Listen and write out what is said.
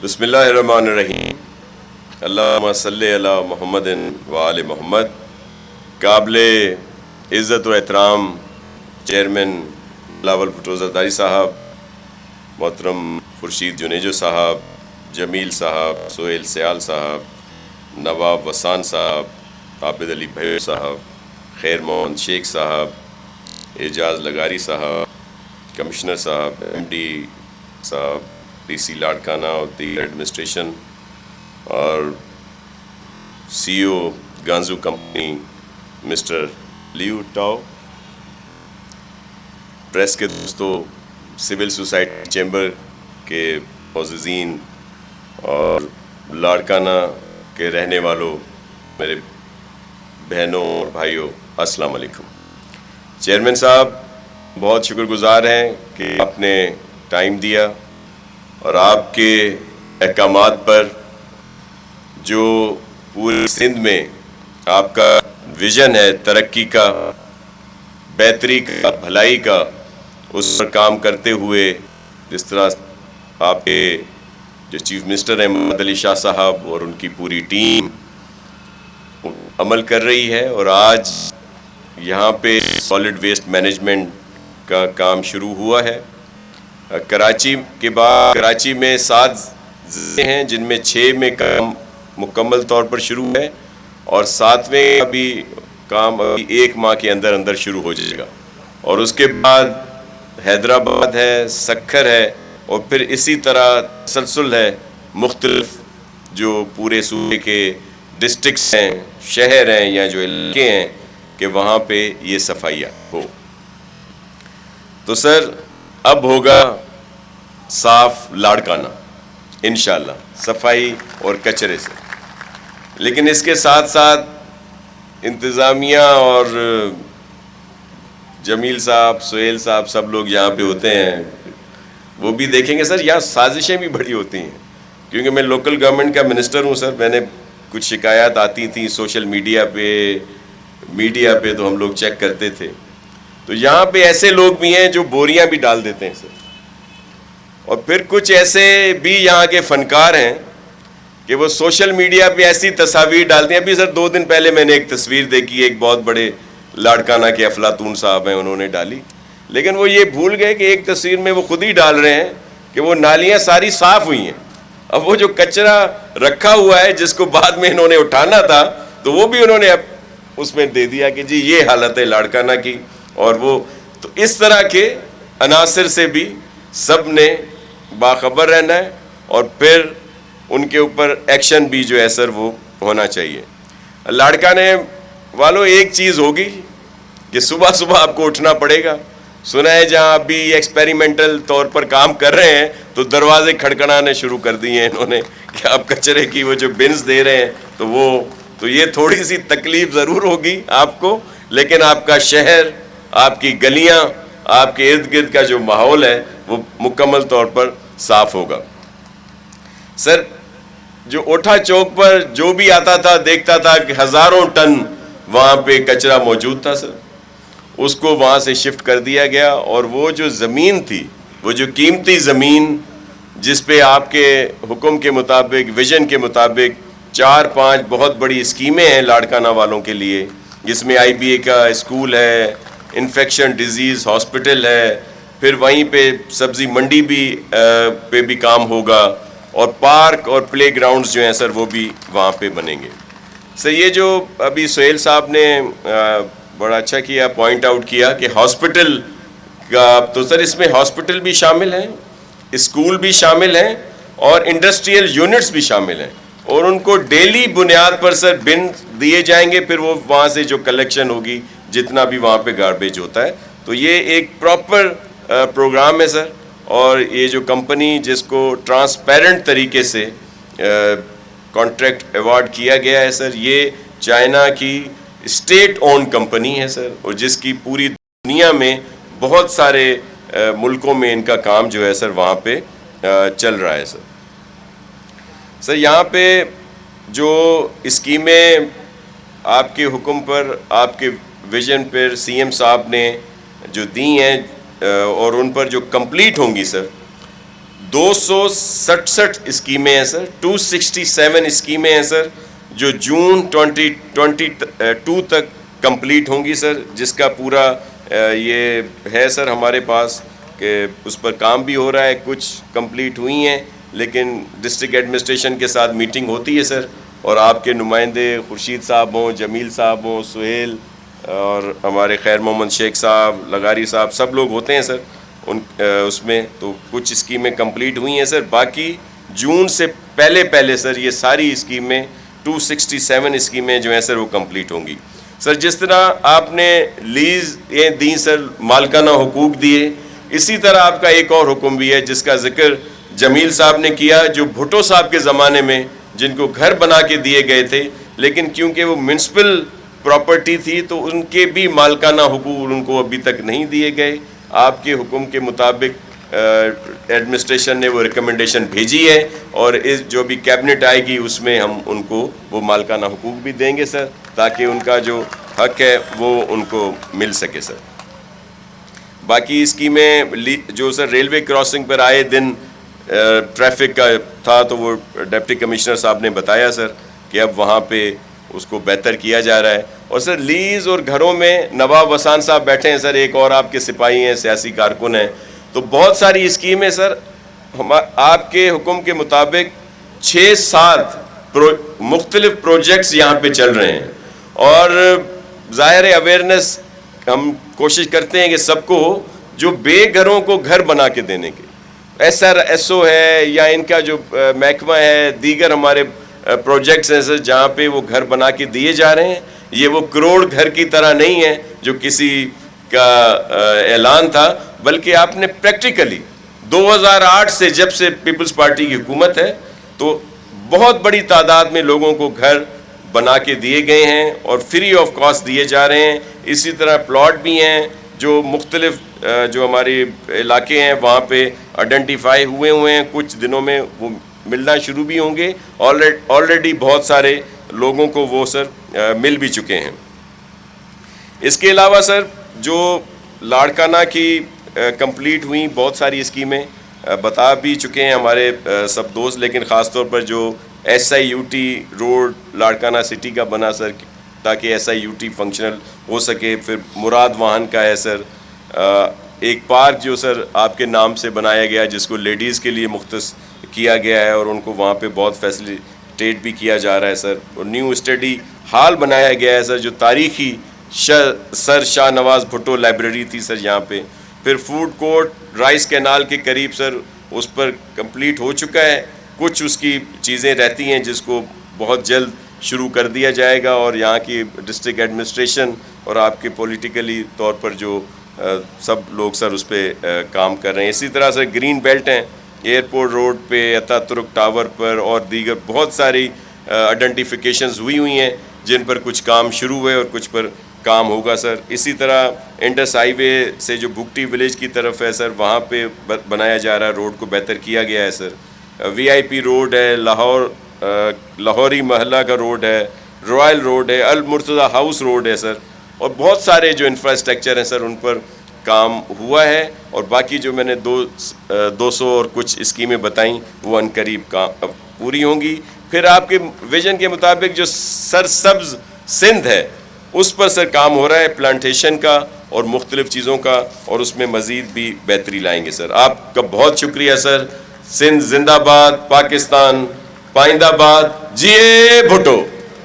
بسم اللہ الرحمن الرحیم۔ اللہم صلی علی محمد و آل محمد۔ قابل عزت و احترام چیئرمین بلاول بھٹو زرداری صاحب، محترم خورشید جنیجو صاحب، جمیل صاحب، سہیل سیال صاحب، نواب وسان صاحب، عابد علی بھیڑ صاحب، خیر محمد شیخ صاحب، اعجاز لغاری صاحب، کمشنر صاحب، ایم ڈی صاحب، ڈی سی لاڑکانہ اور دی ایڈمنسٹریشن، اور سی او گانزو کمپنی مسٹر لیو ٹاؤ، پریس کے دوستوں، سول سوسائٹی چیمبر کے معززین اور لاڑکانہ کے رہنے والوں، میرے بہنوں اور بھائیوں، السلام علیکم۔ چیئرمین صاحب بہت شکر گزار ہیں کہ آپ نے ٹائم دیا اور آپ کے احکامات پر جو پوری سندھ میں آپ کا ویژن ہے ترقی کا، بہتری کا، بھلائی کا، اس پر کام کرتے ہوئے جس طرح آپ کے جو چیف منسٹر ہیں محمد علی شاہ صاحب اور ان کی پوری ٹیم عمل کر رہی ہے، اور آج یہاں پہ سالڈ ویسٹ مینجمنٹ کا کام شروع ہوا ہے۔ کراچی کے بعد کراچی میں 7 ضلع ہیں جن میں 6 میں کام مکمل طور پر شروع ہے، اور 7ویں ابھی کام 1 ماہ کے اندر اندر شروع ہو جائے گا، اور اس کے بعد حیدرآباد ہے، سکھر ہے، اور پھر اسی طرح تسلسل ہے مختلف جو پورے صوبے کے ڈسٹرکٹس ہیں، شہر ہیں یا جو علاقے ہیں کہ وہاں پہ یہ صفائیاں ہو۔ تو سر اب ہوگا صاف لاڑکانہ انشاءاللہ، صفائی اور کچرے سے، لیکن اس کے ساتھ ساتھ انتظامیہ اور جمیل صاحب، سہیل صاحب، سب لوگ یہاں پہ ہوتے ہیں، وہ بھی دیکھیں گے سر یہاں سازشیں بھی بڑی ہوتی ہیں، کیونکہ میں لوکل گورنمنٹ کا منسٹر ہوں سر۔ میں نے کچھ شکایات آتی تھیں سوشل میڈیا پہ تو ہم لوگ چیک کرتے تھے، تو یہاں پہ ایسے لوگ بھی ہیں جو بوریاں بھی ڈال دیتے ہیں سر، اور پھر کچھ ایسے بھی یہاں کے فنکار ہیں کہ وہ سوشل میڈیا پہ ایسی تصاویر ڈالتے ہیں۔ ابھی سر 2 دن پہلے میں نے ایک تصویر دیکھی، ایک بہت بڑے لاڑکانہ کے افلاطون صاحب ہیں، انہوں نے ڈالی، لیکن وہ یہ بھول گئے کہ ایک تصویر میں وہ خود ہی ڈال رہے ہیں کہ وہ نالیاں ساری صاف ہوئی ہیں، اب وہ جو کچرا رکھا ہوا ہے جس کو بعد میں انہوں نے اٹھانا تھا تو وہ بھی انہوں نے اب اس میں دے دیا کہ جی یہ حالت ہے لاڑکانہ کی۔ اور وہ تو اس طرح کے عناصر سے بھی سب نے باخبر رہنا ہے، اور پھر ان کے اوپر ایکشن بھی جو ہے سر وہ ہونا چاہیے۔ لاڑکانہ والوں ایک چیز ہوگی کہ صبح صبح آپ کو اٹھنا پڑے گا، سنا ہے جہاں آپ بھی ایکسپیریمنٹل طور پر کام کر رہے ہیں تو دروازے کھڑکھڑانے شروع کر دیے ہیں انہوں نے کہ آپ کچرے کی وہ جو بنز دے رہے ہیں تو یہ تھوڑی سی تکلیف ضرور ہوگی آپ کو، لیکن آپ کا شہر، آپ کی گلیاں، آپ کے ارد گرد کا جو ماحول ہے وہ مکمل طور پر صاف ہوگا۔ سر جو اوٹھا چوک پر جو بھی آتا تھا دیکھتا تھا کہ ہزاروں ٹن وہاں پہ کچرا موجود تھا سر، اس کو وہاں سے شفٹ کر دیا گیا، اور وہ جو زمین تھی، وہ جو قیمتی زمین جس پہ آپ کے حکم کے مطابق، ویژن کے مطابق 4-5 بہت بڑی اسکیمیں ہیں لاڑکانہ والوں کے لیے، جس میں آئی بی اے کا اسکول ہے، انفیکشن ڈیزیز ہاسپٹل ہے، پھر وہیں پہ سبزی منڈی پہ بھی کام ہوگا، اور پارک اور پلے گراؤنڈز جو ہیں سر وہ بھی وہاں پہ بنیں گے۔ سر یہ جو ابھی سہیل صاحب نے بڑا اچھا کیا، پوائنٹ آؤٹ کیا کہ ہاسپٹل کا، تو سر اس میں ہاسپٹل بھی شامل ہیں، اسکول بھی شامل ہیں، اور انڈسٹریل یونٹس بھی شامل ہیں، اور ان کو ڈیلی بنیاد پر سر بن دیے جائیں گے، پھر وہ وہاں سے جو کلیکشن ہوگی جتنا بھی وہاں پہ گاربیج ہوتا ہے، تو یہ ایک پراپر پروگرام ہے سر۔ اور یہ جو کمپنی جس کو ٹرانسپیرنٹ طریقے سے کانٹریکٹ ایوارڈ کیا گیا ہے سر، یہ چائنا کی اسٹیٹ اون کمپنی ہے سر، اور جس کی پوری دنیا میں بہت سارے ملکوں میں ان کا کام جو ہے سر وہاں پہ چل رہا ہے سر۔ سر یہاں پہ جو اسکیمیں آپ کے حکم پر، آپ کے ویژن پر سی ایم صاحب نے جو دی ہیں اور ان پر جو کمپلیٹ ہوں گی سر، 267 اسکیمیں ہیں سر, 267 اسکیمیں ہیں سر, جو جون 2022 تک کمپلیٹ ہوں گی سر, جس کا پورا یہ ہے سر ہمارے پاس کہ اس پر کام بھی ہو رہا ہے. کچھ کمپلیٹ ہوئی ہیں لیکن ڈسٹرکٹ ایڈمنسٹریشن کے ساتھ میٹنگ ہوتی ہے سر, اور آپ کے نمائندے خورشید صاحب ہوں, جمیل صاحب ہوں, سہیل اور ہمارے خیر محمد شیخ صاحب, لغاری صاحب, سب لوگ ہوتے ہیں سر اس میں. تو کچھ اسکیمیں کمپلیٹ ہوئی ہیں سر. باقی جون سے پہلے سر یہ ساری اسکیمیں 267 اسکیمیں جو ہیں سر وہ کمپلیٹ ہوں گی سر. جس طرح آپ نے لیز دیں سر, مالکانہ حقوق دیے, اسی طرح آپ کا ایک اور حکم بھی ہے جس کا ذکر جمیل صاحب نے کیا, جو بھٹو صاحب کے زمانے میں جن کو گھر بنا کے دیے گئے تھے, لیکن کیونکہ وہ میونسپل پراپرٹی تھی تو ان کے بھی مالکانہ حقوق ان کو ابھی تک نہیں دیے گئے. آپ کے حکم کے مطابق ایڈمنسٹریشن نے وہ ریکمنڈیشن بھیجی ہے, اور جو بھی کیبنٹ آئے گی اس میں ہم ان کو وہ مالکانہ حقوق بھی دیں گے سر, تاکہ ان کا جو حق ہے وہ ان کو مل سکے سر. باقی اسکیمیں جو سر ریلوے کراسنگ پر آئے دن ٹریفک کا تھا, تو وہ ڈپٹی کمشنر صاحب نے بتایا سر کہ اب وہاں پہ اس کو بہتر کیا جا رہا ہے. اور سر لیز اور گھروں میں نواب وسان صاحب بیٹھے ہیں سر, ایک اور آپ کے سپاہی ہیں, سیاسی کارکن ہیں, تو بہت ساری اسکیمیں سر آپ کے حکم کے مطابق 6-7 مختلف پروجیکٹس یہاں پہ چل رہے ہیں. اور ظاہر اویئرنیس ہم کوشش کرتے ہیں کہ سب کو جو بے گھروں کو گھر بنا کے دینے کے, SRSO ہے یا ان کا جو محکمہ ہے, دیگر ہمارے پروجیکٹس ہیں سر جہاں پہ وہ گھر بنا کے دیے جا رہے ہیں. یہ وہ کروڑ گھر کی طرح نہیں ہے جو کسی کا اعلان تھا, بلکہ آپ نے پریکٹیکلی 2008 سے جب سے پیپلز پارٹی کی حکومت ہے تو بہت بڑی تعداد میں لوگوں کو گھر بنا کے دیے گئے ہیں اور فری آف کاسٹ دیے جا رہے ہیں. اسی طرح پلاٹ بھی ہیں جو مختلف جو ہمارے علاقے ہیں وہاں پہ آئیڈینٹیفائی ہوئے ہیں, کچھ دنوں میں وہ ملنا شروع بھی ہوں گے. آلریڈی بہت سارے لوگوں کو وہ سر مل بھی چکے ہیں. اس کے علاوہ سر جو لاڑکانہ کی کمپلیٹ ہوئی بہت ساری اسکیمیں بتا بھی چکے ہیں ہمارے سب دوست, لیکن خاص طور پر جو SIUT روڈ لاڑکانہ سٹی کا بنا سر, تاکہ SIUT فنکشنل ہو سکے. پھر مراد واہن کا ہے سر, ایک پارک جو سر آپ کے نام سے بنایا گیا جس کو لیڈیز کے لیے مختص کیا گیا ہے, اور ان کو وہاں پہ بہت فیسلیٹیٹ بھی کیا جا رہا ہے سر. اور نیو اسٹڈی ہال بنایا گیا ہے سر, جو تاریخی سر شاہ نواز بھٹو لائبریری تھی سر یہاں پہ. پھر فوڈ کورٹ رائس کینال کے قریب سر اس پر کمپلیٹ ہو چکا ہے. کچھ اس کی چیزیں رہتی ہیں جس کو بہت جلد شروع کر دیا جائے گا, اور یہاں کی ڈسٹرکٹ ایڈمنسٹریشن اور آپ کے پولیٹیکلی طور پر جو سب لوگ سر اس پہ کام کر رہے ہیں. اسی طرح سے گرین بیلٹ ہیں ایئرپورٹ روڈ پہ, عطا ترک ٹاور پر, اور دیگر بہت ساری آئیڈینٹیفیکیشنز ہوئی ہیں جن پر کچھ کام شروع ہوئے اور کچھ پر کام ہوگا سر. اسی طرح انڈس ہائی وے سے جو بگٹی ولیج کی طرف ہے سر وہاں پہ بنایا جا رہا ہے, روڈ کو بہتر کیا گیا ہے سر. VIP روڈ ہے, لاہوری محلہ کا روڈ ہے, رائل روڈ ہے, المرتضی ہاؤس روڈ ہے سر, اور بہت سارے جو انفراسٹرکچر ہیں سر ان پر کام ہوا ہے. اور باقی جو میں نے 200 اور کچھ اسکیمیں بتائیں وہ عنقریب پوری ہوں گی. پھر آپ کے ویژن کے مطابق جو سرسبز سندھ ہے اس پر سر کام ہو رہا ہے, پلانٹیشن کا اور مختلف چیزوں کا, اور اس میں مزید بھی بہتری لائیں گے سر. آپ کا بہت شکریہ سر. سندھ زندہ باد, پاکستان پائندہ باد, جی بھٹو.